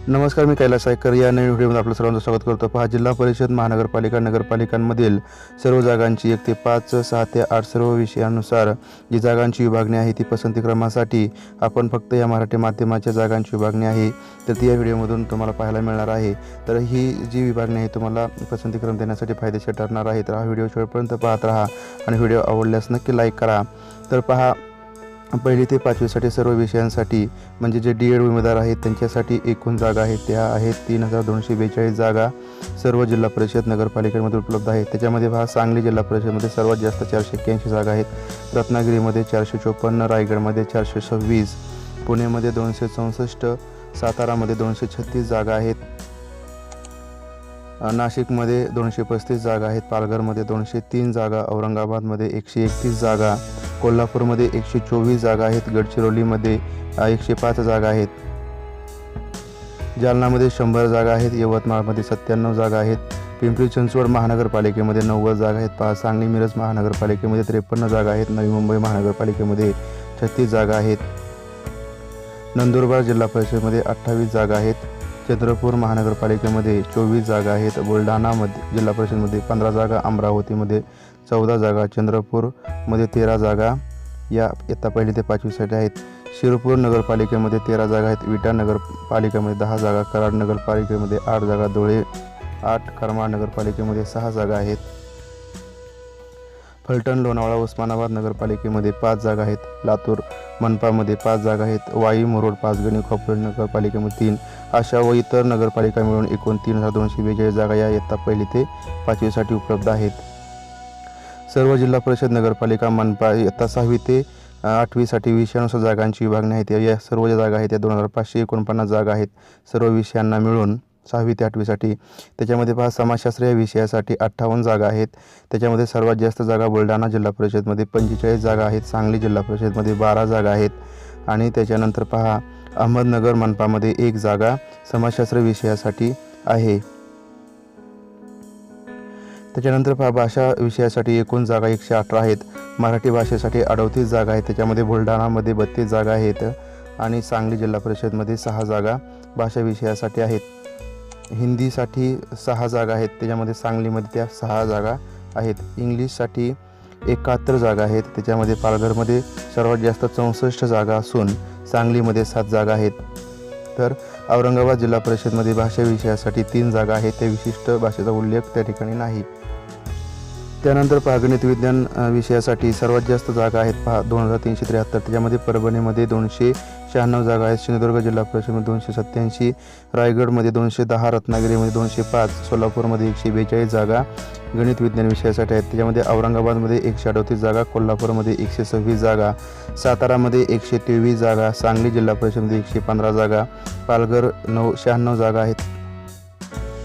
नमस्कार, मी कैलास सायकर या नवीन व्हिडिओमध्ये आपलं सर्वांचं स्वागत करतो। पहा, जिल्हा परिषद, महानगरपालिका, नगरपालिकांमधील सर्व जागांची 1 ते 5, 6 ते 8 सर्व विषयानुसार जी जागांची विभागणी आहे ती पसंती क्रमासाठी आपण फक्त या मराठी माध्यमाच्या जागांची विभागणी आहे तर ती या व्हिडिओमधून तुम्हाला पाहायला मिळणार आहे। तर ही जी विभागणी आहे तुम्हाला पसंती क्रम देण्यासाठी फायदेशीर ठरणार आहे। तर हा व्हिडिओ शेवटपर्यंत पाहत राहा आणि व्हिडिओ आवडल्यास नक्की लाईक करा। तर पहा, 1ली ते 5वीसाठी सर्व विषयांसाठी म्हणजे जे डी.एड. उमेदवार आहेत त्यांच्यासाठी एकूण जागा आहेत त्या आहेत 3242 जागा सर्व जिल्हा परिषद नगरपालिकेमध्ये उपलब्ध आहेत। त्याच्यामध्ये पहा, सांगली जिल्हा परिषदमध्ये सर्वात जास्त 481 जागा आहेत, रत्नागिरीमध्ये 454, रायगडमध्ये 426, पुणेमध्ये 264, सातारामध्ये 236 जागा आहेत, नाशिकमध्ये 235 जागा आहेत, पालघरमध्ये 203 जागा, औरंगाबादमध्ये 131 जागा, कोल्हापूरमध्ये 124 जागा आहेत, गडचिरोलीमध्ये 105 जागा आहेत, जालनामध्ये 100 जागा आहेत, यवतमाळमध्ये 97 जागा आहेत, पिंपरी चिंचवड महानगरपालिकेमध्ये 90 जागा आहेत, सांगली मिरज महानगरपालिकेमध्ये 53 जागा आहेत, नवी मुंबई महानगरपालिकेमध्ये 36 जागा आहेत, नंदुरबार जिल्हा परिषदेमध्ये 28 जागा आहेत, चंद्रपूर महानगरपालिकेमध्ये 24 जागा आहेत, बुलढाणामध्ये जिल्हा परिषदेमध्ये 15 जागा, अमरावतीमध्ये 14 जागा, चंद्रपूरमध्ये 13 जागा या इयत्ता 1ली ते 5वीसाठी आहेत, शिरपूर नगरपालिकेमध्ये 13 जागा आहेत, विटा नगरपालिकेमध्ये 10 जागा, कराड नगरपालिकेमध्ये 8 जागा, धुळे 8, करमाळ नगरपालिकेमध्ये 6 जागा आहेत, फलटण, लोणावळा, उस्मानाबाद नगरपालिकेमध्ये 5 जागा आहेत, लातूर मनपामध्ये 5 जागा आहेत, वाई, मुरुड, पाचगणी, खोपोली नगरपालिकेमध्ये 3 अशा व इतर नगरपालिका मिळून एकूण 3242 जागा या इयत्ता 1ली ते 5वीसाठी उपलब्ध आहेत। सर्व जिल्हा परिषद, नगरपालिका, मनपा इयत्ता 6वी ते 8वीसाठी विषयानुसार जागांची विभागणी आहे। या सर्व ज्या जागा आहेत त्या 2549 जागा आहेत सर्व विषयांना मिळून 6वी ते 8वीसाठी। त्याच्यामध्ये पहा, समाजशास्त्र या विषयासाठी 58 जागा आहेत, त्याच्यामध्ये सर्वात जास्त जागा बुलढाणा जिल्हा परिषदमध्ये 45 जागा आहेत, सांगली जिल्हा परिषदमध्ये 12 जागा आहेत आणि त्याच्यानंतर पहा, अहमदनगर मनपामध्ये 1 जागा समाजशास्त्र विषयासाठी आहे। त्याच्यानंतर पहा, भाषा विषयासाठी एकूण जागा 118 आहेत, मराठी भाषेसाठी 38 जागा आहेत, त्याच्यामध्ये बुलढाणामध्ये 32 जागा आहेत आणि सांगली जिल्हा परिषदमध्ये 6 जागा भाषा विषयासाठी आहेत, हिंदीसाठी 6 जागा आहेत, त्याच्यामध्ये सांगलीमध्ये त्या 6 जागा आहेत, इंग्लिशसाठी 71 जागा आहेत, त्याच्यामध्ये पालघरमध्ये सर्वात जास्त 64 जागा असून सांगलीमध्ये 7 जागा आहेत। तर औरंगाबाद जिल्हा परिषदमध्ये भाषा विषयासाठी 3 जागा आहेत, त्या विशिष्ट भाषेचा उल्लेख त्या ठिकाणी नाही। त्यानंतर पहा, गणित विज्ञान विषयासाठी सर्वात जास्त जागा आहेत पहा 2373, त्याच्यामध्ये परभणीमध्ये 296 जागा आहेत, सिंधुदुर्ग जिल्हा परिषदमध्ये 287, रायगडमध्ये 210, रत्नागिरीमध्ये 205, सोलापूरमध्ये 142 जागा गणित विज्ञान विषयासाठी आहेत, त्याच्यामध्ये औरंगाबादमध्ये 138 जागा, कोल्हापूरमध्ये 126 जागा, सातारामध्ये 123 जागा, सांगली जिल्हा परिषदमध्ये 115 जागा, पालघर 96 जागा आहेत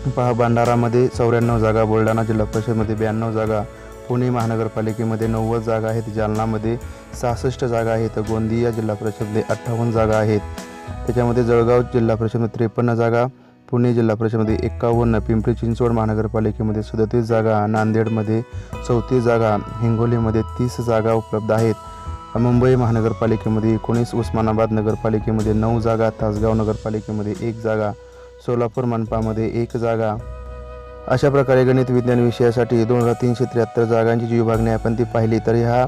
पहा, भंडारामध्ये 94 जागा, बुलढाणा जिल्हा परिषदमध्ये 92 जागा, पुणे महानगरपालिकेमध्ये 90 जागा आहेत, जालनामध्ये 66 जागा आहेत, गोंदिया जिल्हा परिषदमध्ये 58 जागा आहेत, त्याच्यामध्ये जळगाव जिल्हा परिषदमध्ये 53 जागा, पुणे जिल्हा परिषदमध्ये 51, पिंपरी चिंचवड महानगरपालिकेमध्ये 37 जागा, नांदेडमध्ये 34 जागा, हिंगोलीमध्ये 30 जागा उपलब्ध आहेत, मुंबई महानगरपालिकेमध्ये 19, उस्मानाबाद नगरपालिकेमध्ये 9 जागा, तासगाव नगरपालिकेमध्ये 1 जागा, सोलापूर मनपामध्ये 1 जागा। अशा प्रकारे गणित विज्ञान विषयासाठी 2373 जागांची जी विभागणी आपण ती पाहिली तर ह्या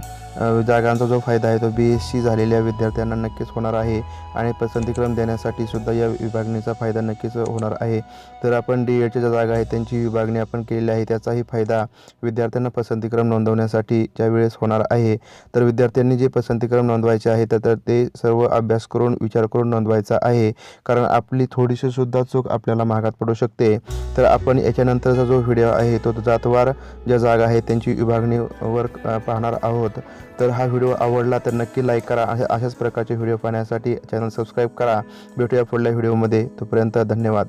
जागांचा जो फायदा आहे तो BSc झालेल्या विद्यार्थ्यांना नक्कीच होणार आहे आणि पसंतीक्रम देण्यासाठी सुद्धा या विभागणीचा फायदा नक्कीच होणार आहे। तर आपण D.Edच्या ज्या जागा आहेत त्यांची विभागणी आपण केलेली आहे, त्याचाही फायदा विद्यार्थ्यांना पसंतीक्रम नोंदवण्यासाठी ज्यावेळेस होणार आहे। तर विद्यार्थ्यांनी जे पसंतीक्रम नोंदवायचे आहे तर ते सर्व अभ्यास करून विचार करून नोंदवायचा आहे, कारण आपली थोडीशी सुद्धा चूक आपल्याला महागात पडू शकते। तर आपण याच्यानंतरचा जो व्हिडिओ आहे तो जातवार ज्या जागा आहेत त्यांची विभागणीवर पाहणार आहोत। तर हा व्हिडिओ आवडला तर नक्की लाईक करा, अशाच प्रकारचे व्हिडिओ पाहण्यासाठी चॅनल सबस्क्राईब करा। भेटूया पुढल्या व्हिडिओमध्ये, तोपर्यंत धन्यवाद।